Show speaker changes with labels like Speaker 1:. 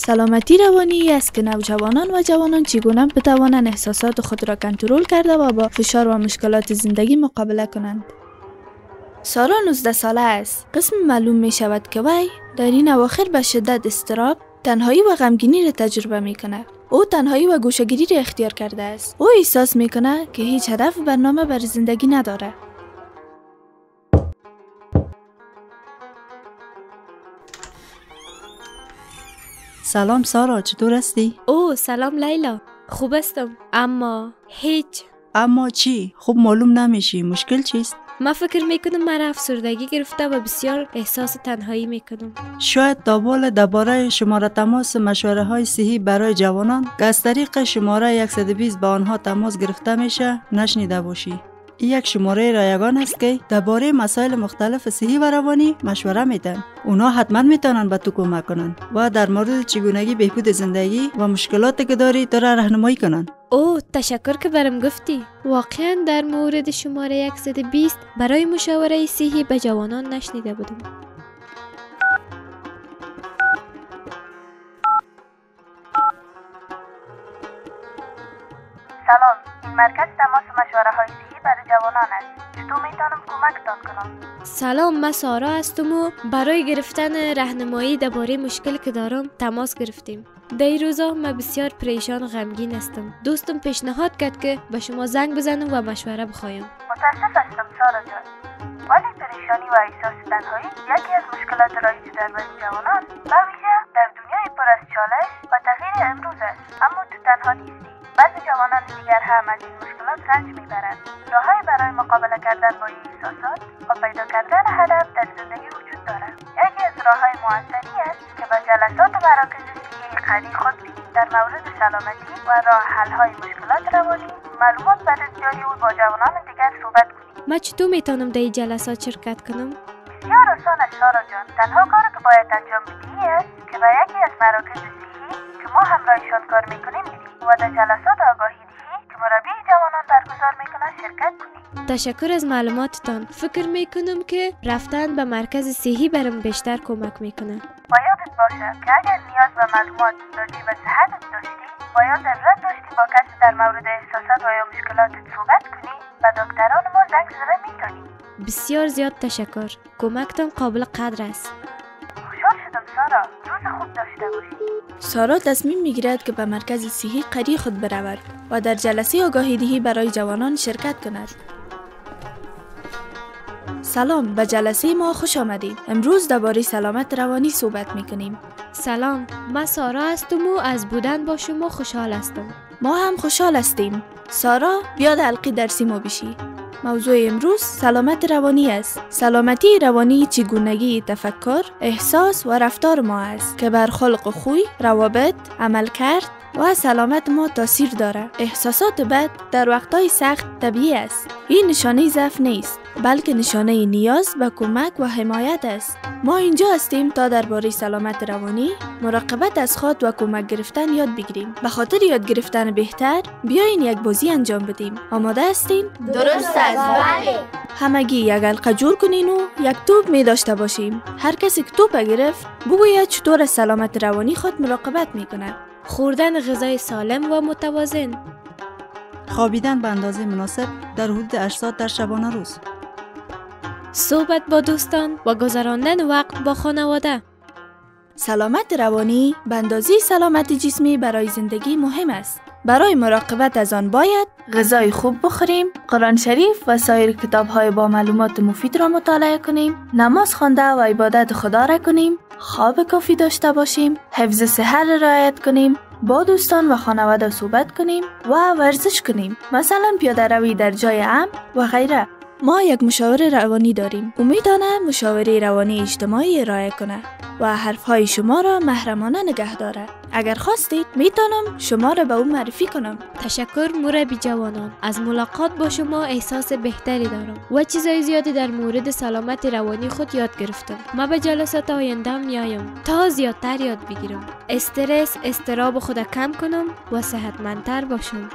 Speaker 1: سلامتی روانی است که نوجوانان و جوانان چگونه بتوانند احساسات خود را کنترل کرده و با فشار و مشکلات زندگی مقابله کنند. سارا 19 ساله است. قسم معلوم می شود که وی در این اواخر به شدت اضطراب، تنهایی و غمگینی را تجربه می کند. او تنهایی و گوشه‌گیری را اختیار کرده است. او احساس می کند که هیچ هدف و برنامه برای زندگی ندارد.
Speaker 2: سلام سارا، چطور هستی؟
Speaker 3: سلام لیلا، خوب هستم، اما هیچ.
Speaker 2: اما چی؟ خوب معلوم نمیشی. مشکل چیست؟
Speaker 3: من فکر میکنم مرا افسردگی گرفته و بسیار احساس تنهایی میکنم.
Speaker 2: شاید درباره شماره تماس مشوره های صحی برای جوانان که از طریق شماره 120 با آنها تماس گرفته میشه نشنیده باشی. این یک شماره رایگان است که درباره مسائل مختلف صحی و روانی مشوره میدن. اونا حتما میتونن به تو کمک کنن و در مورد چگونگی بهبود زندگی و مشکلاتی که داری راهنمایی کنن.
Speaker 3: تشکر که برام گفتی. واقعا در مورد شماره 120 برای مشاوره صحی به جوانان نشنیده بودم.
Speaker 4: سلام، این مرکز تماس مشوره های صحی برای جوانان است. چطور میتونم کمکتان کنم؟
Speaker 3: سلام، من سارا هستم و برای گرفتن راهنمایی درباره مشکلی که دارم تماس گرفتیم. در این روزا من بسیار پریشان و غمگین هستم. دوستم پیشنهاد کرد که به شما زنگ بزنم و مشوره بخوایم.
Speaker 4: متاسف هستم سارا جان، ولی پریشانی و احساس تنهایی یکی از مشکلات رایج در بین جوانان و ویژه در دنیای پر از چالش و تغییر امروز است. اما تو تنها نیستی. بعضی جوانان دیگر هم از این مشکلات رنج میبرند. راههایی برای مقابله کردن با این احساسات و پیدا کردن هدف در زندگی وجود دارد. یکی از راههای موثری است که با جلسات مراکز صحی قدی خود در مورد سلامتی و راه حل‌های مشکلات روانی معلومات و دستیاری او با جوانان دیگر صحبت کنید.
Speaker 3: من چطور میتونم در این جلسات شرکت کنم؟
Speaker 4: بسیار آسان است سارا جان. تنها کاری که باید انجام بدهی است که به یکی از مراکز صحی که ما همراهشان کار میکنیم بری و در جلسات آگاهی دهی که مربی جوانان برگزار میکنند شرکت کنی.
Speaker 3: تشکر از معلوماتتان. فکر میکنم که رفتن به مرکز صحی برام بیشتر کمک میکنه.
Speaker 4: و یادت باشه که اگر نیاز به معلومات راجع به صحتت داشتی و یا ضرورت داشتی با کسی در مورد احساسات و یا مشکلاتت صحبت کنی به دکتران ما زنگ زده میتونی.
Speaker 3: بسیار زیاد تشکر. کمکتان قابل قدر است.
Speaker 4: خوشحال شدم سارا. روز خوب داشته باشی.
Speaker 1: سارا تصمیم میگیرد که به مرکز صحی قریب خود برود و در جلسه آگاهی دهی برای جوانان شرکت کند. سلام، به جلسه ما خوش آمدید. امروز درباره سلامت روانی صحبت میکنیم.
Speaker 3: سلام، من سارا هستم و از بودن با شما خوشحال هستم.
Speaker 1: ما هم خوشحال هستیم. سارا، بیاد حلقه درسی ما بشی. موضوع امروز سلامت روانی است. سلامتی روانی چگونگی تفکر، احساس و رفتار ما است که بر خلق و خوی، روابط، عملکرد و سلامت ما تاثیر دارد. احساسات بد در وقتهای سخت طبیعی است. این نشانه ضعف نیست، بلکه نشانه نیاز به کمک و حمایت است. ما اینجا هستیم تا درباره سلامت روانی، مراقبت از خود و کمک گرفتن یاد بگیریم. به خاطر یاد گرفتن بهتر، بیاین یک بازی انجام بدیم. آماده هستین؟
Speaker 5: درست است، بله.
Speaker 1: همگی یک حلقه جور کنین و یک توپ می داشته باشیم. هر کسی که توپ گرفت بگوید چطور از سلامت روانی خود مراقبت می کند.
Speaker 3: خوردن غذای سالم و متوازن،
Speaker 2: خوابیدن به اندازه مناسب در حدود 8 ساعت در شبانه روز،
Speaker 3: صحبت با دوستان و گذراندن وقت با خانواده.
Speaker 1: سلامت روانی به اندازه سلامت جسمی برای زندگی مهم است. برای مراقبت از آن باید غذای خوب بخوریم، قرآن شریف و سایر کتاب‌های با معلومات مفید را مطالعه کنیم، نماز خوانده و عبادت خدا را کنیم، خواب کافی داشته باشیم، حفظ صحت را رعایت کنیم، با دوستان و خانواده صحبت کنیم و ورزش کنیم، مثلا پیاده روی در جای امن و غیره. ما یک مشاور روانی داریم. او میتونه مشاوره روانی اجتماعی ارائه کنه و حرفهای شما را محرمانه نگه داره. اگر خواستید میتونم شما را به او معرفی کنم.
Speaker 3: تشکر مربی جوانان. از ملاقات با شما احساس بهتری دارم و چیزای زیادی در مورد سلامت روانی خود یاد گرفتم. من به جلسات آینده میایم تا زیادتر یاد بگیرم، استرس، اضطراب خود کم کنم و صحتمندتر باشم.